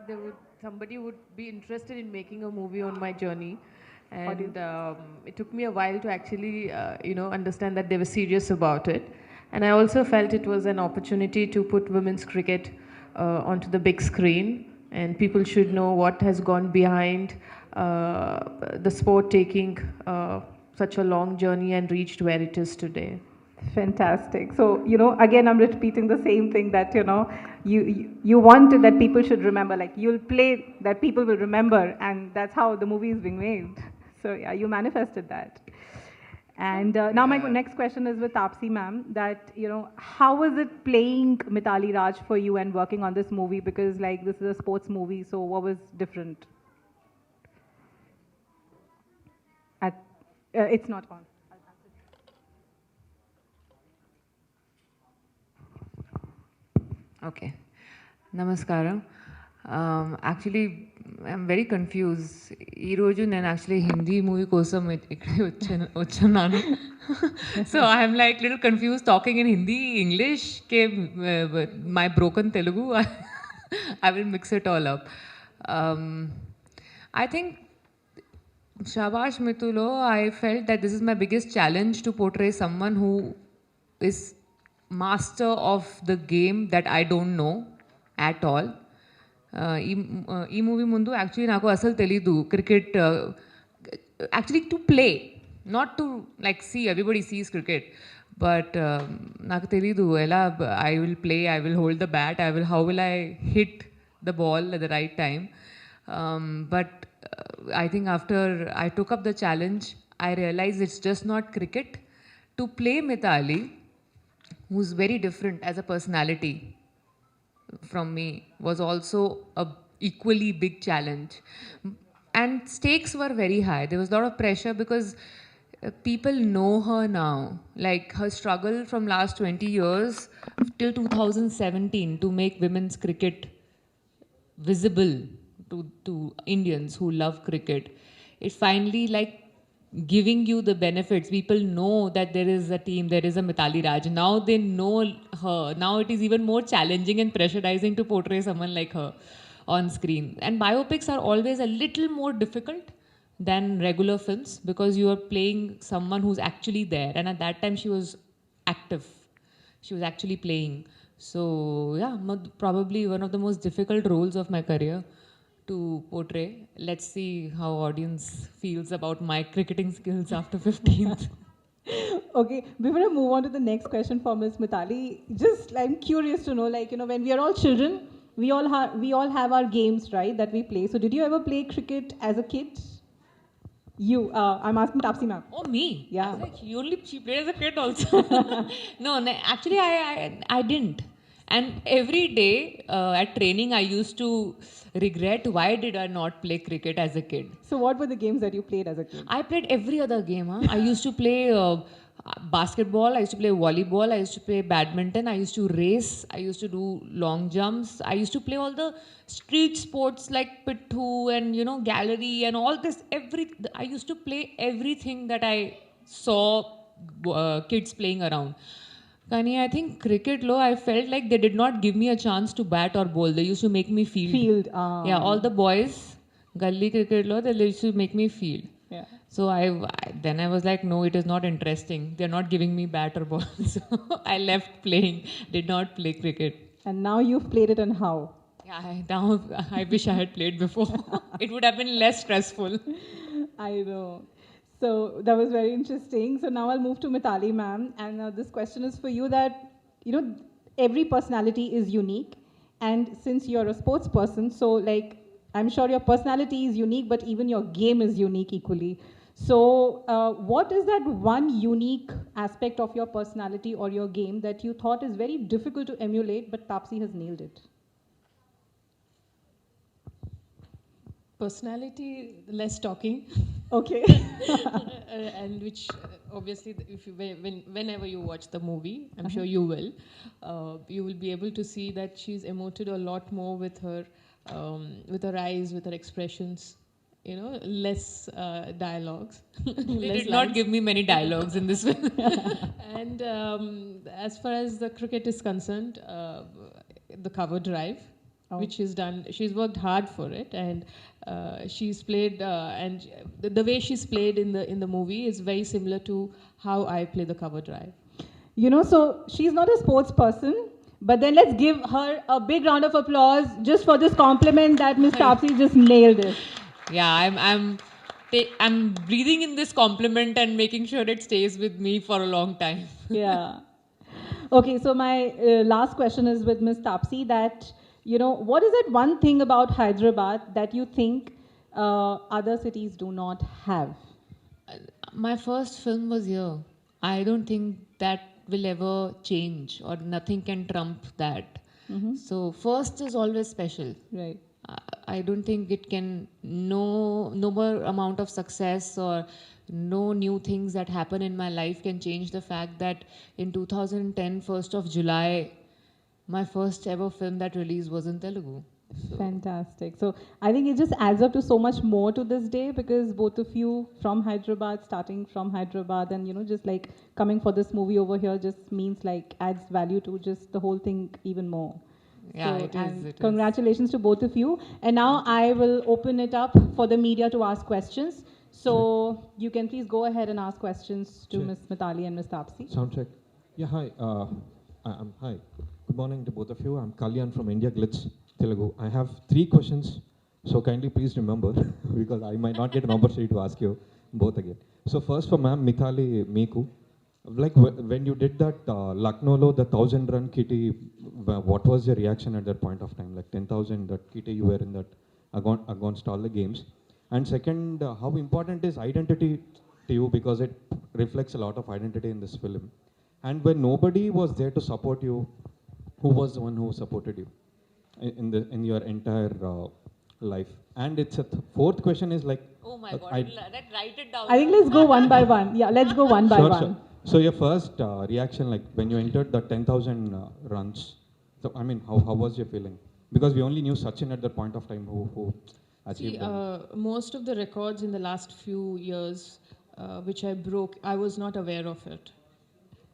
thought somebody would be interested in making a movie on my journey, and it took me a while to actually understand that they were serious about it. And I also felt it was an opportunity to put women's cricket onto the big screen, and people should know what has gone behind the sport taking such a long journey and reached where it is today. Fantastic. So, again, I'm repeating the same thing that, you wanted that people should remember. Like, you'll play that people will remember, and that's how the movie is being made. So, yeah, you manifested that. And now my next question is with Taapsee ma'am, that, how was it playing Mithali Raj for you and working on this movie? Because, like, this is a sports movie, so what was different? It's not on. Okay. Namaskaram. Actually, I'm very confused. Ee roju నేను actually Hindi movie కోసం ఇక్కడే వచ్చాను. So I'm like little confused talking in Hindi, English, my broken Telugu. I will mix it all up. I think Shabaash Mithulo, I felt that this is my biggest challenge to portray someone who is master of the game that I don't know at all. ఈ movie ముందు actually నాకు అసలు తెలీదు cricket actually to play not to like see everybody sees cricket but నాకు తెలీదు ఎలా I will play I will hold the bat how will I hit the ball at the right time but I think after I took up the challenge, I realized it's just not cricket. To play Mithali, who's very different as a personality from me, was also a equally big challenge. And stakes were very high. There was a lot of pressure because people know her now. Like her struggle from last 20 years till 2017 to make women's cricket visible to Indians who love cricket. It finally like giving you the benefits. People know that there is a team, there is a Mithali Raj. Now they know her. Now it is even more challenging and pressurizing to portray someone like her on screen. And biopics are always a little more difficult than regular films because you are playing someone who's actually there. And at that time she was active. She was actually playing. So yeah, probably one of the most difficult roles of my career to portray. Let's see how audience feels about my cricketing skills after 15th. Okay, before I move on to the next question for Ms. Mithali, just I'm curious to know, like, when we are all children, we all have our games, right, that we play. So did you ever play cricket as a kid? You, I'm asking Taapsee ma'am. Oh, me? Yeah. Like, she played as a kid also. No, actually I didn't. And every day at training, I used to regret why did I not play cricket as a kid. So what were the games that you played as a kid? I played every other game. I used to play basketball, I used to play volleyball, I used to play badminton, I used to race, I used to do long jumps, I used to play all the street sports like pittu and gallery and all this. I used to play everything that I saw kids playing around. Kani, I think cricket I felt like they did not give me a chance to bat or bowl. They used to make me field. Yeah, all the boys, gully cricket they used to make me field. Yeah. So then I was like, no, it is not interesting. They're not giving me bat or ball. So I left playing, did not play cricket. And now you've played it, and how? Yeah, now I wish I had played before. It would have been less stressful. I know. So that was very interesting. So now I'll move to Mithali ma'am, and this question is for you that, every personality is unique, and since you're a sports person, so like, I'm sure your personality is unique, but even your game is unique equally. So what is that one unique aspect of your personality or your game that you thought is very difficult to emulate, but Taapsee has nailed it? Personality, less talking. Okay. And which obviously, if you, whenever you watch the movie, I'm sure you will be able to see that she's emoted a lot more with her eyes, with her expressions. Less dialogues. They did not give me many dialogues in this film. And as far as the cricket is concerned, the cover drive. which she's done. She's worked hard for it, and she's played. And the way she's played in the movie is very similar to how I play the cover drive. So she's not a sports person, but then let's give her a big round of applause just for this compliment that Miss Taapsee just nailed it. Yeah, I'm breathing in this compliment and making sure it stays with me for a long time. Yeah. Okay, so my last question is with Miss Taapsee that, what is that one thing about Hyderabad that you think other cities do not have? My first film was here. I don't think that will ever change, or nothing can trump that. So first is always special. Right. I don't think it can, no more amount of success or no new things that happen in my life can change the fact that in 2010, 1st of July, my first ever film that released was in Telugu. Fantastic. So I think it just adds up to so much more to this day because both of you from Hyderabad, starting from Hyderabad, and just like coming for this movie over here just means like adds value to just the whole thing even more. Yeah, So, it and is. congratulations to both of you. And now I will open it up for the media to ask questions. So you can please go ahead and ask questions to Sure. Ms. Mithali and Ms. Taapsee. Sound check. Yeah, hi. Hi. Good morning to both of you. I'm Kalyan from India Glitz, Telugu. I have 3 questions, so kindly please remember because I might not get an opportunity to ask you both again. So first for ma'am, Mithali Meeku. Like when you did that Lucknow, the 1,000-run kitty, what was your reaction at that point of time? Like 10,000, that kitty you were in that against all the games. And second, how important is identity to you because it reflects a lot of identity in this film. And when nobody was there to support you, who was the one who supported you in your entire life? And it's a fourth question is like. Oh my God, write it down. I think let's go one by one. Yeah, let's go one by Sure, one. sure. So your first reaction, like when you entered the 10,000 runs, so I mean, how was your feeling? Because we only knew Sachin at that point of time who achieved them. Most of the records in the last few years, which I broke, I was not aware of it.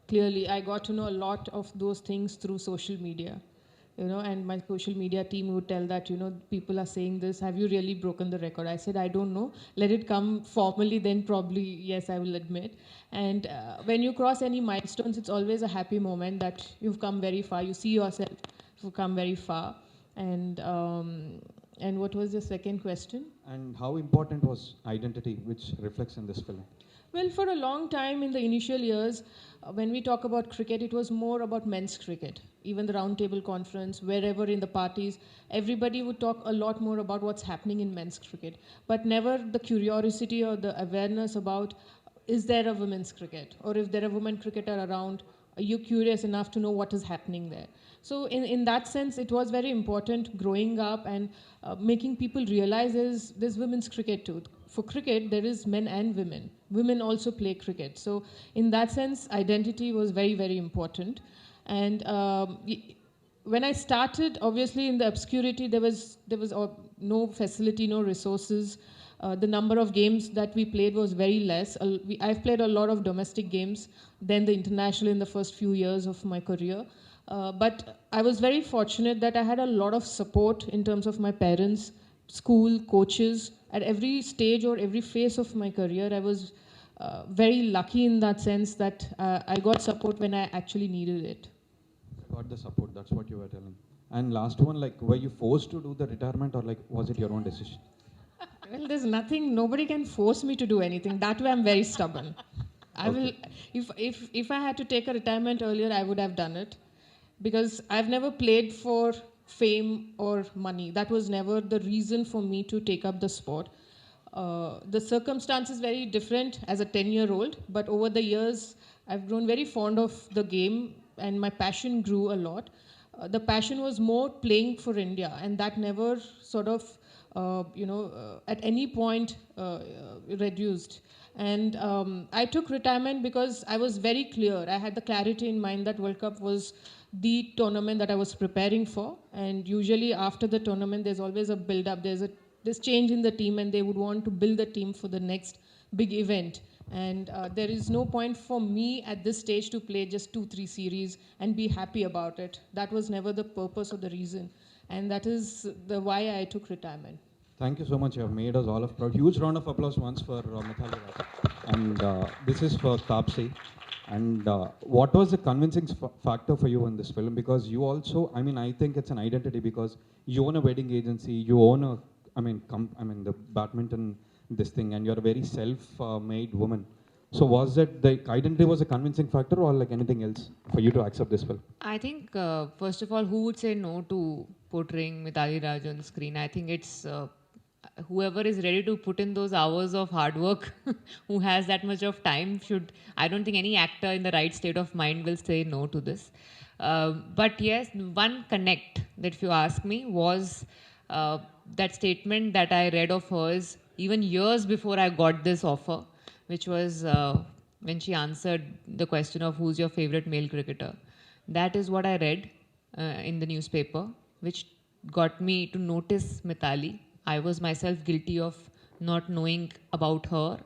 Clearly, I got to know a lot of those things through social media. And my social media team would tell that, people are saying this, have you really broken the record? I said, I don't know. Let it come formally, then probably, yes, I will admit. And when you cross any milestones, it's always a happy moment that you've come very far. You see yourself, you've come very far. And what was the second question? And how important was identity, which reflects in this film? Well, for a long time in the initial years, when we talk about cricket, it was more about men's cricket. Even the roundtable conference, wherever in the parties, everybody would talk a lot more about what's happening in men's cricket. But never the curiosity or the awareness about, is there a women's cricket? Or if there are women cricketer around, are you curious enough to know what is happening there? So in that sense, it was very important growing up and making people realize there's women's cricket too. For cricket, there is men and women. Women also play cricket. So in that sense, identity was very, very important. And when I started, obviously in the obscurity, there was no facility, no resources. The number of games that we played was very less. I've played a lot of domestic games, then the international in the first few years of my career. But I was very fortunate that I had a lot of support in terms of my parents, school, coaches. At every stage or every phase of my career, I was very lucky in that sense that I got support when I actually needed it. Got the support, that's what you were telling. And last one, like, were you forced to do the retirement or like, was it your own decision? Well, there's nothing, nobody can force me to do anything. That way I'm very stubborn. I will, if I had to take a retirement earlier, I would have done it. Because I've never played for fame or money. That was never the reason for me to take up the sport. The circumstance is very different as a 10-year-old, but over the years, I've grown very fond of the game and my passion grew a lot. The passion was more playing for India, and that never sort of, at any point reduced. And I took retirement because I was very clear. I had the clarity in mind that World Cup was the tournament that I was preparing for. And usually after the tournament, there's always a build-up. There's change in the team, and they would want to build the team for the next big event. And there is no point for me at this stage to play just 2-3 series and be happy about it. That was never the purpose or the reason. and that is the why I took retirement. Thank you so much. You have made us all of proud. Huge round of applause once for Mithali Raj. And this is for Taapsee. And what was the convincing factor for you in this film? Because you also, I mean, I think it's an identity because you own a wedding agency, you own a, the badminton, this thing, and you're a very self-made woman. So was it the identity was a convincing factor or like anything else for you to accept this film? I think, first of all, who would say no to portraying Mithali Raj on the screen? I think it's whoever is ready to put in those hours of hard work, who has that much of time, should. I don't think any actor in the right state of mind will say no to this. But yes, one connect that, if you ask me, was that statement that I read of hers even years before I got this offer, which was when she answered the question of who's your favorite male cricketer. That is what I read in the newspaper, which got me to notice Mithali. I was myself guilty of not knowing about her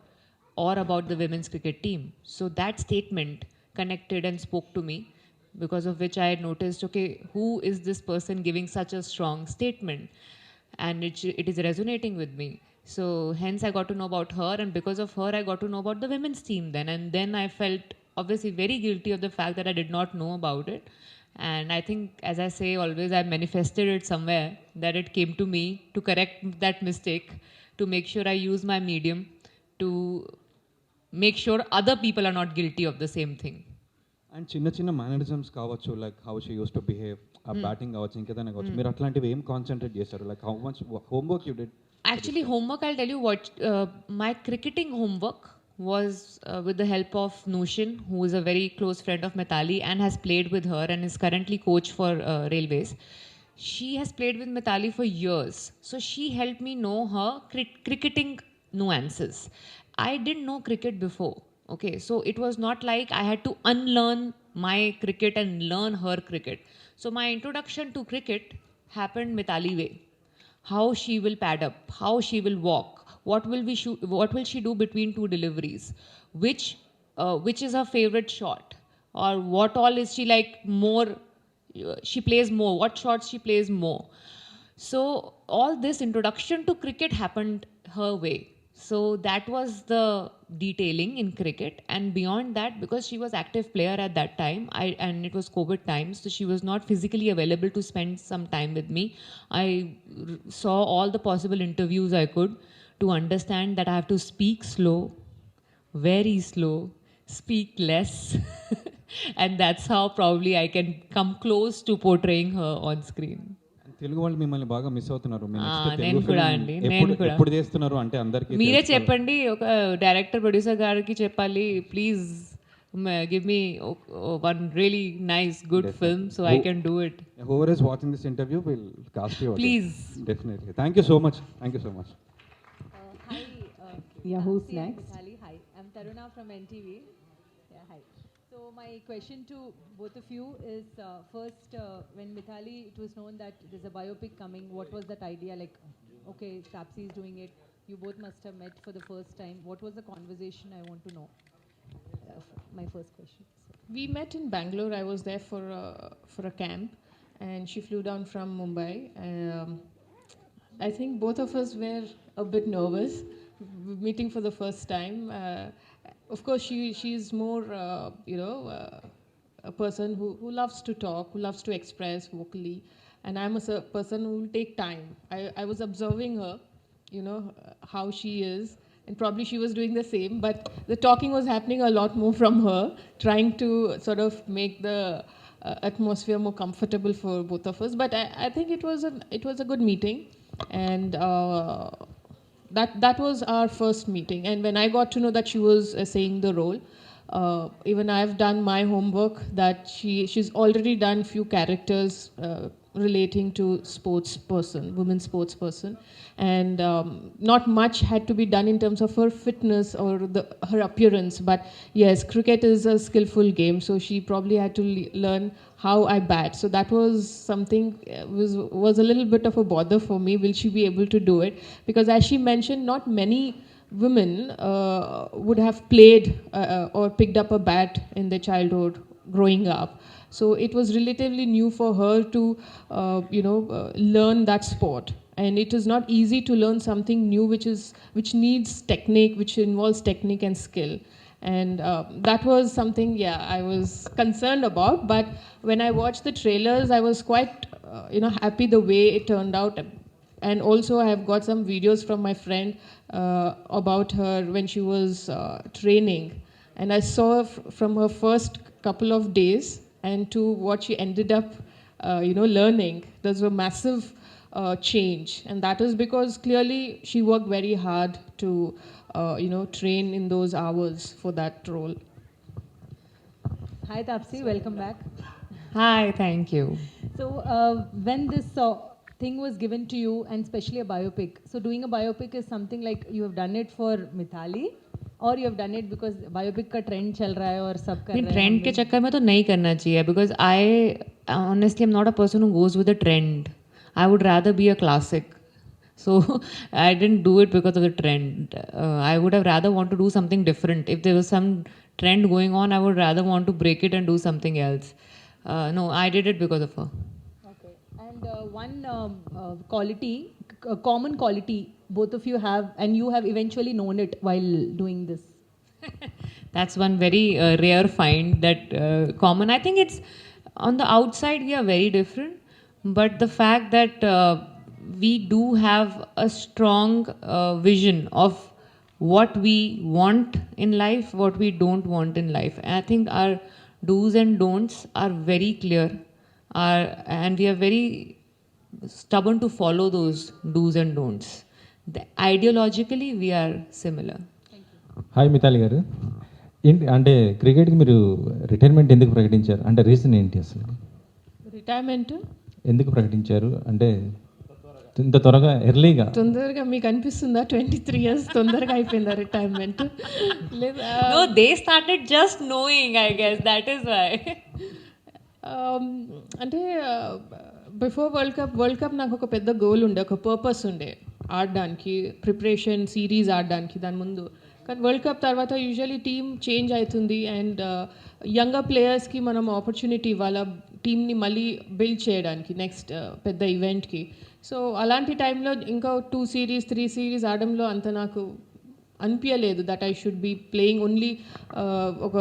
or about the women's cricket team. So that statement connected and spoke to me, because of which I had noticed, okay, who is this person giving such a strong statement? And it is resonating with me. So hence I got to know about her, and because of her I got to know about the women's team then. And then I felt obviously very guilty of the fact that I did not know about it. And I think, as I say always, I manifested it somewhere, that it came to me to correct that mistake, to make sure I use my medium to make sure other people are not guilty of the same thing. And చిన్న చిన్న mannerisms కావచ్చు, like how she use to behave, ఆ batting కావచ్చు, ఇంకేదైనా కావచ్చు, మీరు అట్లాంటివి ఏం కాన్సన్ట్రేట్ చేశారు? Like how much homework you did? Actually, homework, I'll tell you what, my cricketing homework was with the help of Nushin, who is a very close friend of Mithali and has played with her and is currently coach for Railways. She has played with Mithali for years. So she helped me know her cricketing nuances. I didn't know cricket before. Okay, so it was not like I had to unlearn my cricket and learn her cricket. So my introduction to cricket happened Mithali way. How she will pad up, how she will walk, what will she do between two deliveries, which is her favorite shot, or what all is she like more, she plays more, what shots she plays more. So all this introduction to cricket happened her way. So that was the detailing in cricket. And beyond that, because she was active player at that time, and it was COVID times, so she was not physically available to spend some time with me. I saw all the possible interviews I could, to understand that I have to speak slow, very slow, speak less. And that's how probably I can come close to portraying her on screen. Telugu వాళ్ళు మిమ్మల్ని బాగా miss అవుతున్నారు. నేను కూడా అండి, నేను కూడా. ఎప్పుడు చేస్తున్నారు అంటే అందరికీ మీరే చెప్పండి, ఒక డైరెక్టర్ ప్రొడ్యూసర్ గారికి చెప్పాలి, please give me one really nice good film so I can do it. Whoever is watching this interview will cast you. Please. Definitely. Thank you so much. Thank you so much. Hi. Yeah, who's next? Mithali, hi. I'm Taruna from NTV. Yeah, hi. So my question to both of you is, first, when Mithali, it was known that there's a biopic coming, what was that idea? Like, okay, Taapsee is doing it. You both must have met for the first time. What was the conversation? I want to know. My first question. We met in Bangalore. I was there for a camp, and she flew down from Mumbai. I think both of us were a bit nervous meeting for the first time. Of course, she's more, a person who loves to talk, who loves to express vocally, and I'm a person who will take time. I was observing her, how she is, and probably she was doing the same, but the talking was happening a lot more from her, trying to sort of make the atmosphere more comfortable for both of us. But I think it was a good meeting, and that was our first meeting. And when I got to know that she was saying the role, even I've done my homework, that she's already done few characters relating to women sports person, and not much had to be done in terms of her fitness or her appearance. But yes, cricket is a skillful game, so she probably had to learn how I bat. So that was something was a little bit of a bother for me. Will she be able to do it? Because as she mentioned, not many women would have played or picked up a bat in their childhood growing up. So it was relatively new for her to, learn that sport. And it is not easy to learn something new which needs technique, which involves technique and skill. And that was something, yeah, I was concerned about. But when I watched the trailers, I was quite, happy the way it turned out. And also, I have got some videos from my friend about her when she was training. And I saw from her first couple of days and to what she ended up, learning. There's a massive change, and that is because clearly she worked very hard to, train in those hours for that role. Hi Taapsee, welcome back. Hi, thank you. So when this thing was given to you, and especially a biopic, so doing a biopic is something like you have done it for Mithali, or you have done it because biopic का trend चल रहा है और सब कर नहीं, रहे हैं ट्रेंड हम के भी। चक्कर में तो नहीं करना चाहिए because I honestly am not a person who goes with the trend I would rather be a classic so I didn't do it because of the trend. I would have rather want to do something different. If there was some trend going on, I would rather want to break it and do something else. No, I did it because of her. Okay. And one quality, a common quality both of you have, and you have eventually known it while doing this. That's one very rare find that common. I think it's on the outside we are very different, but the fact that we do have a strong vision of what we want in life, what we don't want in life. And I think our do's and don'ts are very clear, and we are very stubborn to follow those do's and don'ts. Ideologically, we are similar. Hi Mithali గారు, ఏంటి అంటే క్రికెట్కి మీరు retirement ఎందుకు ప్రకటించారు? అంటే reason ఏంటి అసలు? రిటైర్మెంట్ ఎందుకు ప్రకటించారు? అంటే ఇంత త్వరగా ఎర్లీగా? తొందరగా మీకు అనిపిస్తుందా 23 years తొందరగా అయిపోయిందా రిటైర్మెంట్? లేదా No, they started just knowing, I guess. That is why. అంటే బిఫోర్ వరల్డ్ కప్ నాకు ఒక పెద్ద గోల్ ఉండే, ఒక పర్పస్ ఉండే ఆడడానికి, ప్రిపరేషన్ సిరీస్ ఆడడానికి దాని ముందు. కానీ వరల్డ్ కప్ తర్వాత యూజువలీ టీమ్ చేంజ్ అవుతుంది అండ్ యంగర్ ప్లేయర్స్కి మనం ఆపర్చునిటీ ఇవ్వాలి టీమ్ని మళ్ళీ బిల్డ్ చేయడానికి నెక్స్ట్ పెద్ద ఈవెంట్కి. సో అలాంటి టైంలో ఇంకా 2 series 3 series ఆడడంలో అంత నాకు అనిపించలేదు that I should be playing only ఒక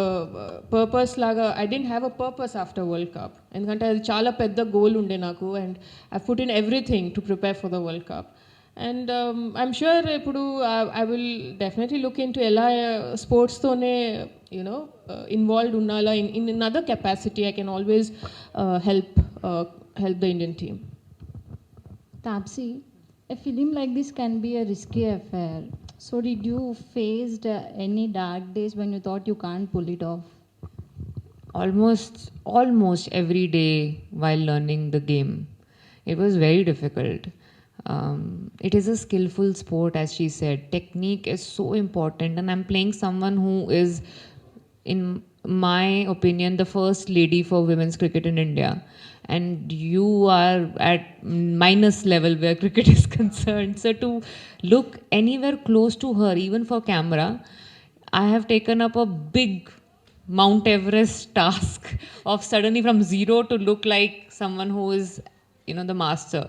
పర్పస్ లాగా. I didn't have a purpose after world cup, ఎందుకంటే అది చాలా పెద్ద గోల్ ఉండే నాకు and I put in everything to prepare for the world cup. And I'm sure ఇప్పుడు I will definitely look into ఎలా స్పోర్ట్స్తోనే ఇన్వాల్వ్డ్ ఉండాలా in other capacity. I can always help the Indian team. Taapsee, a film like this can be a risky affair. So did you face any dark days when you thought you can't pull it off? Almost every day while learning the game. It was very difficult. It is a skillful sport, as she said. Technique is so important, and I'm playing someone who is, in my opinion, the first lady for women's cricket in India. And you are at minus level where cricket is concerned. So to look anywhere close to her, even for camera, I have taken up a big Mount Everest task of suddenly from zero to look like someone who is, the master.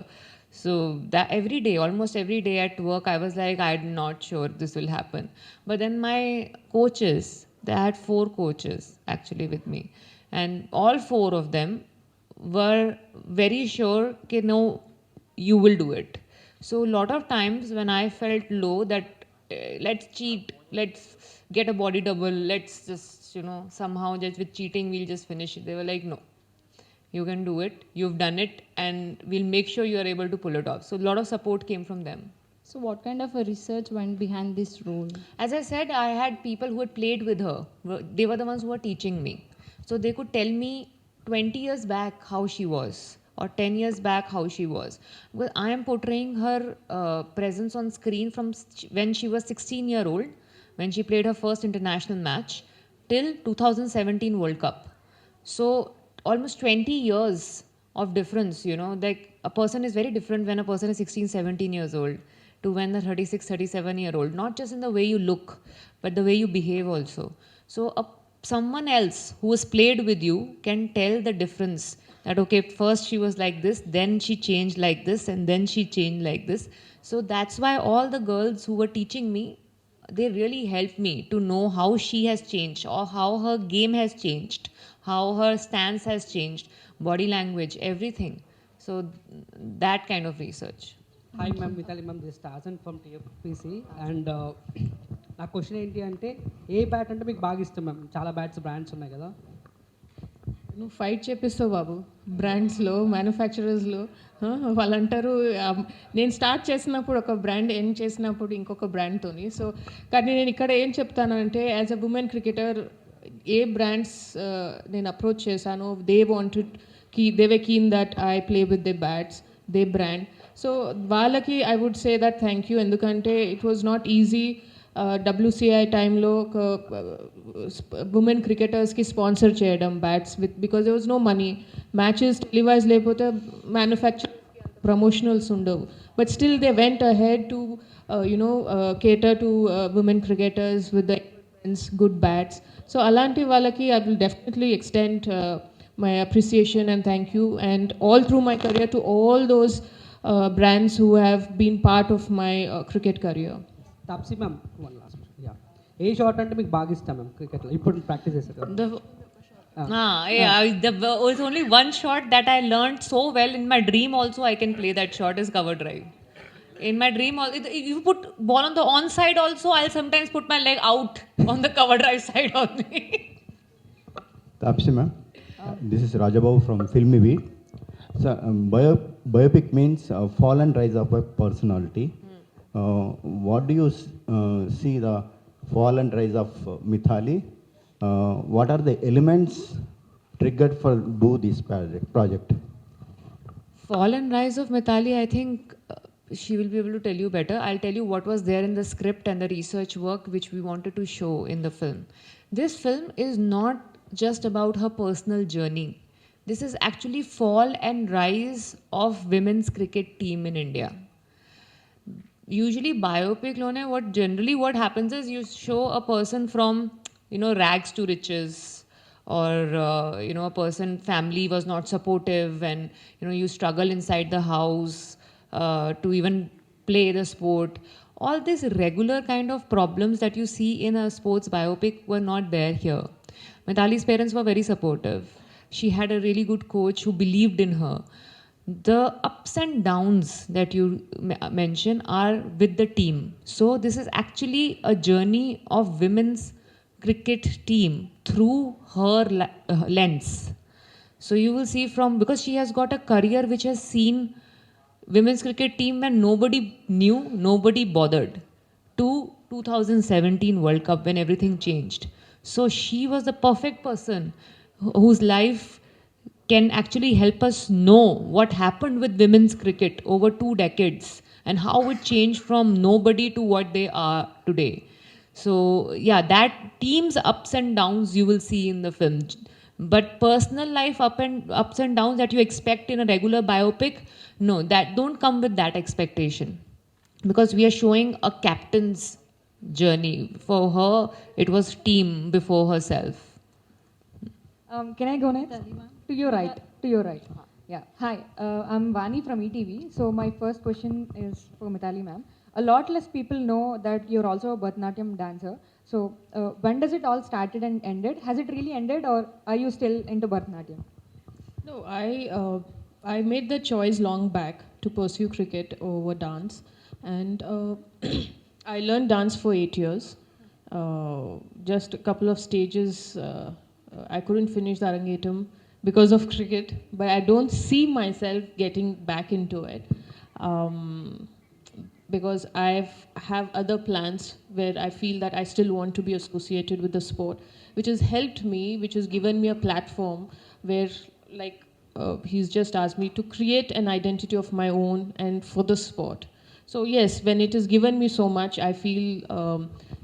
So that every day, almost every day at work, I was like, I'm not sure this will happen. But then my coaches, they had 4 coaches actually with me, and all 4 of them were very sure that no, you will do it. So a lot of times when I felt low that let's cheat, let's get a body double, let's just somehow just with cheating we'll just finish it, they were like, no, you can do it, you've done it, and we'll make sure you are able to pull it off. So a lot of support came from them. So what kind of a research went behind this role? As I said, I had people who had played with her. They were the ones who were teaching me, so they could tell me 20 years back how she was, or 10 years back how she was. Because I am portraying her presence on screen from when she was 16-year-old, when she played her first international match, till 2017 World Cup. So almost 20 years of difference, like a person is very different when a person is 16, 17 years old to when the 36, 37-year-old, not just in the way you look, but the way you behave also. So someone else who has played with you can tell the difference. That okay, first she was like this, then she changed like this, and then she changed like this. So that's why all the girls who were teaching me, they really helped me to know how she has changed or how her game has changed, how her stance has changed, body language, everything. So that kind of research. Hi ma'am Mithali ma'am this టాజన్ from TFPC and నా question ఏంటి అంటే ఏ bat అంటే మీకు బాగా ఇష్టం ma'am చాలా brands ఉన్నాయి కదా నువ్వు ఫైట్ చేపిస్తావు బాబు బ్రాండ్స్లో మ్యానుఫ్యాక్చరర్స్లో వాళ్ళు అంటారు నేను స్టార్ట్ చేసినప్పుడు ఒక బ్రాండ్ ఎండ్ చేసినప్పుడు ఇంకొక బ్రాండ్తోని సో కానీ నేను ఇక్కడ ఏం చెప్తాను అంటే యాజ్ అ ఉమెన్ క్రికెటర్ ఏ బ్రాండ్స్ నేను అప్రోచ్ చేశాను they wanted they were keen that I play with their bats their brand so వాళ్ళకి I would say that thank you ఎందుకంటే it was not easy WCI టైంలో ఒక woman క్రికెటర్స్కి sponsor చేయడం bats with because there was no money matches televise లేకపోతే manufacture promotionals ఉండవు but still they went ahead to cater to women cricketers with the good bats so అలాంటి వాళ్ళకి I will definitely extend my appreciation and thank you and all through my career to all those brands who have been part of my cricket career. Taapsee ma'am one last yeah A shot అంటే మీకు బాగా ఇష్టం ma'am క్రికెట్లో ఇప్పుడు practice చేస్తారు కదా There's only one shot that I learned so well in my dream also I can play that shot is cover drive. In my dream, if you put ball on the on side also, I'll sometimes put my leg out on the cover drive side only. Taapsee ma'am, this is Rajababu from Filmy Beat. So, biopic means fall and rise of a personality. What do you see the fall and rise of Mithali? What are the elements triggered for do this project? Fall and rise of Mithali, I think she will be able to tell you better. I'll tell you what was there in the script and the research work which we wanted to show in the film. This film is not just about her personal journey. This is actually fall and rise of women's cricket team in India. Usually biopic lone what happens is you show a person from rags to riches, or a person family was not supportive and you struggle inside the house to even play the sport. All these regular kind of problems that you see in a sports biopic were not there here. Mithali's parents were very supportive. She had a really good coach who believed in her. The ups and downs that you mention are with the team. So this is actually a journey of women's cricket team through her lens. So you will see because she has got a career which has seen women's cricket team when nobody knew, nobody bothered, to 2017 World Cup when everything changed. So she was the perfect person whose life can actually help us know what happened with women's cricket over 2 decades and how it changed from nobody to what they are today. So yeah, that team's ups and downs you will see in the film. But personal life ups and downs that you expect in a regular biopic, no, that don't come with that expectation. Because we are showing a captain's journey. For her, it was team before herself. Can I go next? To your right. To your right. Yeah. Hi, I'm Vani from ETV. So my first question is for Mithali ma'am. A lot less people know that you're also a Bharatanatyam dancer. So when does it all started and ended? Has it really ended, or are you still into Bharatanatyam? No, I made the choice long back to pursue cricket over dance, and I learned dance for 8 years. Just a couple of stages, I couldn't finish the Arangetam because of cricket, but I don't see myself getting back into it. Because I have other plans where I feel that I still want to be associated with the sport, which has helped me, which has given me a platform where, like, he's just asked me to create an identity of my own and for the sport. So yes, when it has given me so much, I feel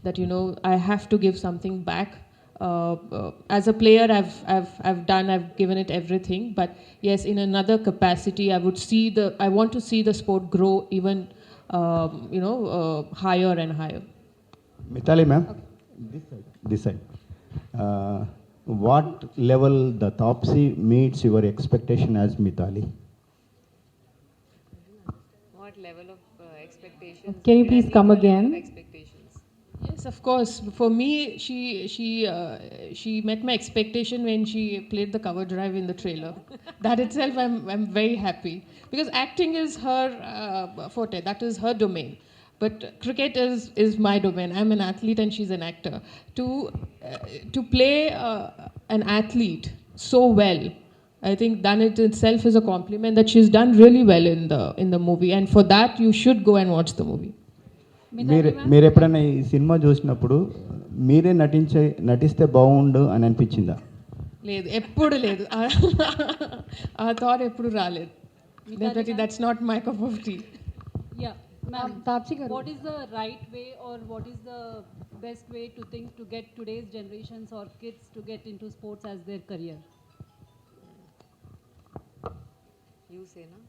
that I have to give something back. As a player, I've given it everything. But yes, in another capacity, I want to see the sport grow even higher and higher. Mithali ma'am, this side. what level the Taapsee meets your expectation as Mithali? What level of expectations? Can you did I please meet come your level again? of expectations? Yes, of course. For me, she met my expectation when she played the cover drive in the trailer. That itself, I'm very happy because acting is her forte. That is her domain. But cricket is my domain. I'm an athlete and she's an actor. To play an athlete so well, I think that it itself is a compliment that she's done really well in the movie. And for that, you should go and watch the movie. మీరు ఎప్పుడైనా ఈ cinema చూసినప్పుడు మీరే నటిస్తే బాగుండు అని అనిపించిందా? లేదు, ఎప్పుడు లేదు. ఆ థాట్ ఎప్పుడు రాలేదు. Definitely that's not my cup of tea. Yeah, ma'am. Taapsee garu. What is the right way or what is the best way to think to get today's generations or kids to get into sports as their career? You say, na?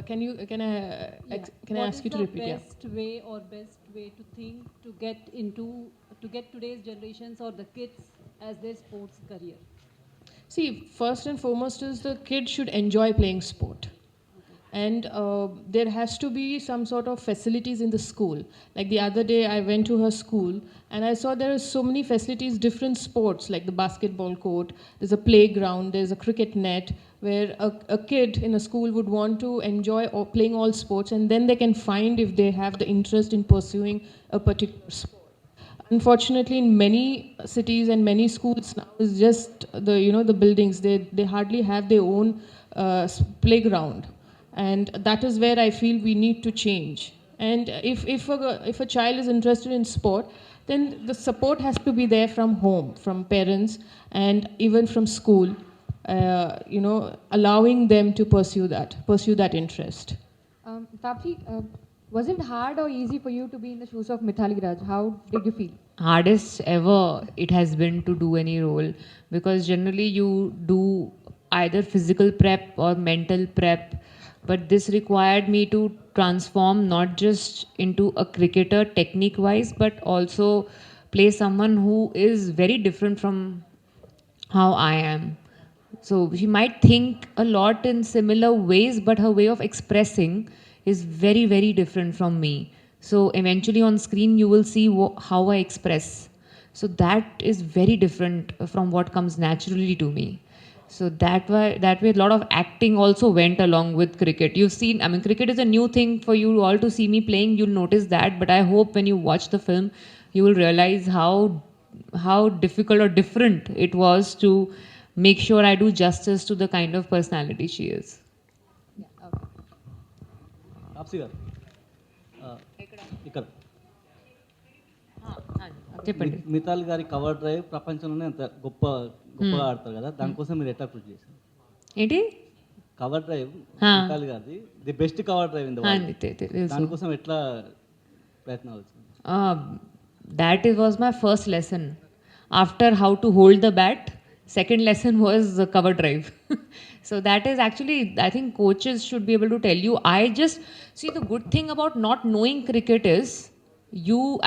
Can I ask you to repeat? What is the best way or best way to think to get today's generations or the kids as their sports career? See, first and foremost is the kid should enjoy playing sport. And there has to be some sort of facilities in the school. Like the other day, I went to her school and I saw there are so many facilities, different sports, like the basketball court, there's a playground, there's a cricket net, where a kid in a school would want to enjoy playing all sports, and then they can find if they have the interest in pursuing a particular sport. Unfortunately, in many cities and many schools now, it's just the buildings. They hardly have their own playground, and that is where I feel we need to change. And if a child is interested in sport, then the support has to be there from home, from parents, and even from school. Allowing them to pursue that interest. Taapsee, was it hard or easy for you to be in the shoes of Mithali Raj? How did you feel? Hardest ever it has been to do any role, because generally you do either physical prep or mental prep, but this required me to transform not just into a cricketer technique wise, but also play someone who is very different from how I am. So she might think a lot in similar ways, but her way of expressing is very, very different from me. So eventually on screen you will see how I express. So that is very different from what comes naturally to me. So that way a lot of acting also went along with cricket. You've seen, cricket is a new thing for you all to see me playing. You'll notice that, but I hope when you watch the film, you will realize how difficult or different it was to make sure I do justice to the kind of personality she is. Taapsee గారు ఇక్కడ చెప్పండి. మితాల్ గారి cover drive ప్రపంచంలోనే అంత గొప్పగా ఆడతారు కదా, దానికోసం మీరు ఎట్లా కృషి చేశారు? ఏంటి కవర్ డ్రైవ్? మితాల్ గారిది the best cover drive in the world, దానికోసం ఎట్లా ప్రయత్నాలు? That was my first lesson. After how to hold the bat, second lesson was the cover drive. So that is actually, I think coaches should be able to tell you. I just see, the good thing about not knowing cricket is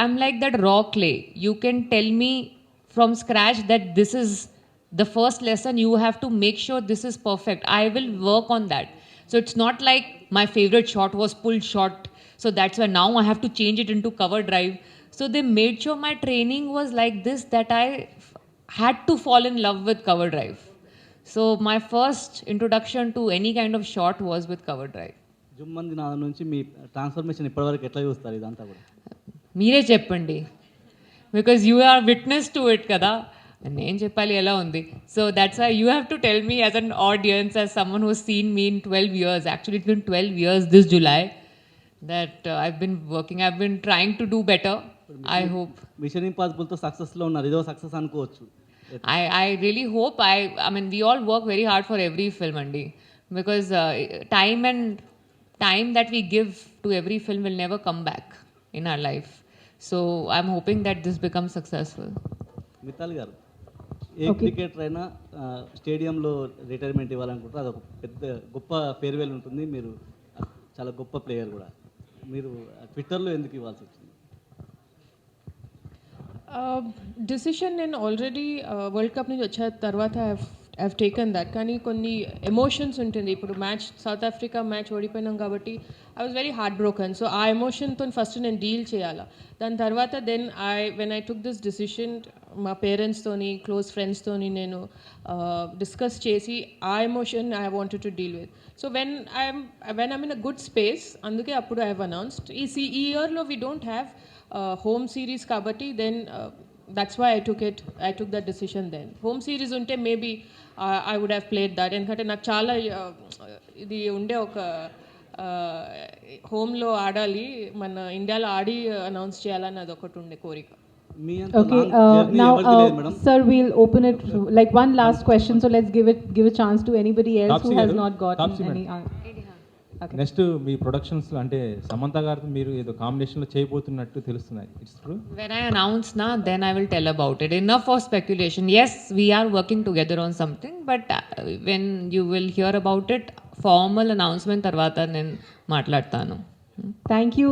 I'm like that raw clay. You can tell me from scratch that this is the first lesson, you have to make sure this is perfect. I will work on that. So it's not like my favorite shot was pulled shot, so that's why now I have to change it into cover drive. So they made sure my training was like this, that I had to fall in love with cover drive. So my first introduction to any kind of shot was with cover drive. జుమ్మంది నా నుంచి మీ transformation ఇప్పటివరకు ఎట్లా చూస్తారు ఇదంతా కూడా? మీరే చెప్పండి, because you are witness to it కదా, నేను చెప్పాలి ఎలా ఉంది. So that's why you have to tell me as an audience, as someone who seen me in 12 years. Actually it's been 12 years this July that I've been working. I've been trying to do better. I hope. Mission ఇంపాసిబుల్తో సక్సెస్లో ఉన్నారు, ఇదో success అనుకోవచ్చు. I really hope. We all work very hard for every film, Andy, because time that we give to every film will never come back in our life. So I'm hoping that this becomes successful. Mithali గారు, ఏ cricketer అయినా స్టేడియంలో retirement ఇవ్వాలనుకుంటారు, అదొక పెద్ద గొప్ప farewell ఉంటుంది. మీరు చాలా గొప్ప ప్లేయర్ కూడా, మీరు ట్విట్టర్లో ఎందుకు ఇవ్వాల్సి వచ్చింది? డిసిషన్ నేను ఆల్రెడీ వరల్డ్ కప్ నుంచి వచ్చిన తర్వాత ఐవ్ టేకన్ దట్. కానీ కొన్ని ఎమోషన్స్ ఉంటుంది. ఇప్పుడు మ్యాచ్ సౌత్ ఆఫ్రికా మ్యాచ్ ఓడిపోయినాం కాబట్టి I was very heart broken. So ఆ ఎమోషన్తో ఫస్ట్ నేను డీల్ చేయాలా. దాని తర్వాత when I took this decision మా పేరెంట్స్తోని క్లోజ్ ఫ్రెండ్స్తోని నేను డిస్కస్ చేసి ఆ emotion I wanted to deal with. So when I'm in a good space, అందుకే అప్పుడు ఐ హ్యావ్ అనౌన్స్డ్. ఈ ఇయర్లో we don't have home series కాబట్టి then that's why I took that decision then. Home series unte maybe I would have played that. ఎందుకంటే నాకు చాలా ఇది ఉండే ఒక హోమ్లో ఆడాలి, మన ఇండియాలో ఆడి అనౌన్స్ చేయాలని అది ఒకటి ఉండే కోరిక. Okay, now sir, we'll open it like one last question, so let's give a chance to anybody else Taapsee who has garu, not gotten Taapsee any next మీ ప్రొడక్షన్స్లో అంటే సమంత గారితో మీరు ఏదో కాంబినేషన్లో చేయబోతున్నట్టు తెలుస్తున్నాయి. It's true? When I announce now, then I will tell about it. Enough for speculation. Yes, we are working together on something, but when you will hear about it, formal announcement tarvata nen maatladtanu. Thank you